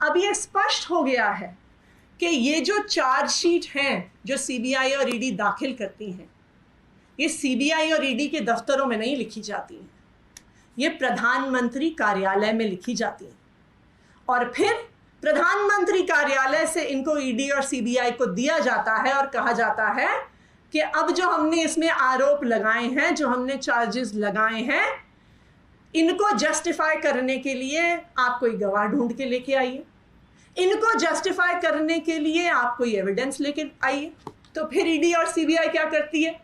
अब ये स्पष्ट हो गया है कि ये जो चार्जशीट हैं जो सीबीआई और ईडी दाखिल करती हैं, ये सीबीआई और ईडी के दफ्तरों में नहीं लिखी जाती हैं, ये प्रधानमंत्री कार्यालय में लिखी जाती हैं और फिर प्रधानमंत्री कार्यालय से इनको ईडी और सीबीआई को दिया जाता है और कहा जाता है कि अब जो हमने इसमें आरोप लगाए हैं, जो हमने चार्जेस लगाए हैं, इनको जस्टिफाई करने के लिए आप कोई गवाह ढूंढ के लेके आइए, इनको जस्टिफाई करने के लिए आप कोई एविडेंस लेके आइए। तो फिर ईडी और सीबीआई क्या करती है?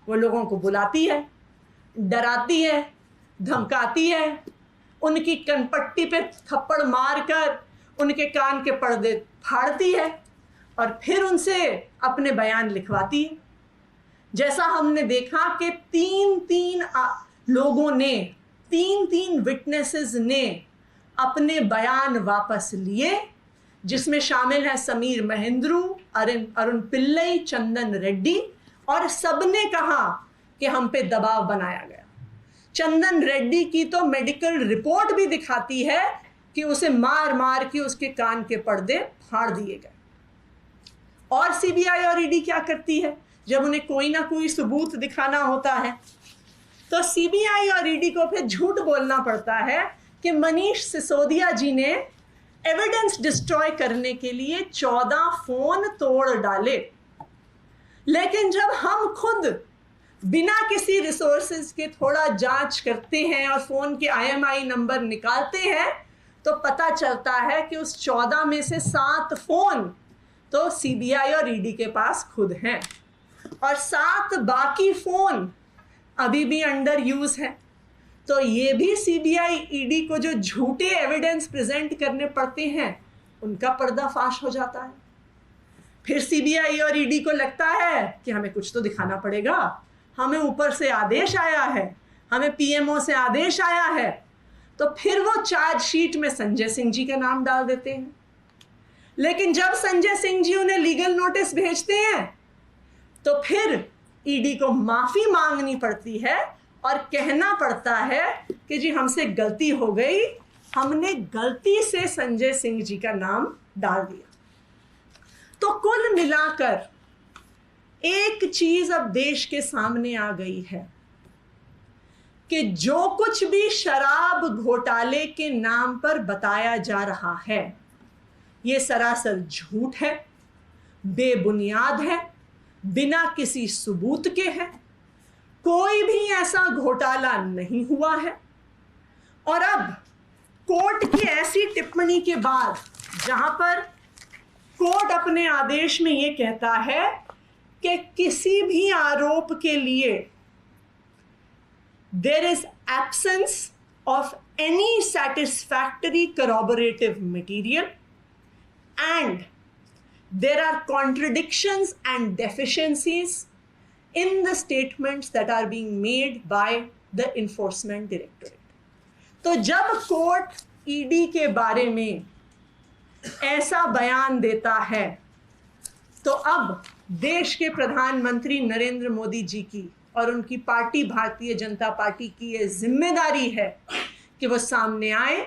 वो लोगों को बुलाती है, डराती है, धमकाती है, उनकी कनपट्टी पे थप्पड़ मारकर उनके कान के पर्दे फाड़ती है और फिर उनसे अपने बयान लिखवाती है। जैसा हमने देखा कि तीन लोगों ने, तीन विटनेसेस ने अपने बयान वापस लिए, जिसमें शामिल है समीर महेंद्रू, अरुण पिल्लई, चंदन रेड्डी, और सबने कहा कि हम पे दबाव बनाया गया। चंदन रेड्डी की तो मेडिकल रिपोर्ट भी दिखाती है कि उसे मार मार के उसके कान के पर्दे फाड़ दिए गए। और सीबीआई और ईडी क्या करती है? जब उन्हें कोई ना कोई सबूत दिखाना होता है तो सीबीआई और ईडी को फिर झूठ बोलना पड़ता है कि मनीष सिसोदिया जी ने एविडेंस डिस्ट्रॉय करने के लिए 14 फोन तोड़ डाले। लेकिन जब हम खुद बिना किसी रिसोर्सेज के थोड़ा जांच करते हैं और फोन के IMEI नंबर निकालते हैं तो पता चलता है कि उस 14 में से 7 फोन तो सीबीआई और ईडी के पास खुद हैं और 7 बाकी फोन अभी भी अंडर यूज हैं। तो ये भी सीबीआई ईडी को जो झूठे एविडेंस प्रेजेंट करने पड़ते हैं उनका पर्दाफाश हो जाता है। फिर सीबीआई और ईडी को लगता है कि हमें कुछ तो दिखाना पड़ेगा, हमें ऊपर से आदेश आया है, हमें पीएमओ से आदेश आया है, तो फिर वो चार्जशीट में संजय सिंह जी का नाम डाल देते हैं। लेकिन जब संजय सिंह जी उन्हें लीगल नोटिस भेजते हैं तो फिर ईडी को माफी मांगनी पड़ती है और कहना पड़ता है कि जी हमसे गलती हो गई, हमने गलती से संजय सिंह जी का नाम डाल दिया। तो कुल मिलाकर एक चीज अब देश के सामने आ गई है कि जो कुछ भी शराब घोटाले के नाम पर बताया जा रहा है ये सरासर झूठ है, बेबुनियाद है, बिना किसी सबूत के है। कोई भी ऐसा घोटाला नहीं हुआ है। और अब कोर्ट की ऐसी टिप्पणी के बाद जहां पर कोर्ट अपने आदेश में ये कहता है कि किसी भी आरोप के लिए there is absence of any satisfactory corroborative material and there are contradictions and deficiencies in the statements that are being made by the enforcement directorate. तो जब कोर्ट ईडी के बारे में ऐसा बयान देता है तो अब देश के प्रधानमंत्री नरेंद्र मोदी जी की और उनकी पार्टी भारतीय जनता पार्टी की ये जिम्मेदारी है कि वो सामने आए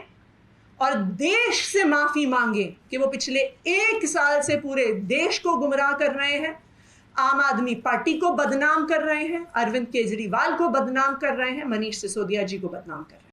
और देश से माफी मांगे कि वो पिछले 1 साल से पूरे देश को गुमराह कर रहे हैं, आम आदमी पार्टी को बदनाम कर रहे हैं, अरविंद केजरीवाल को बदनाम कर रहे हैं, मनीष सिसोदिया जी को बदनाम कर रहे हैं।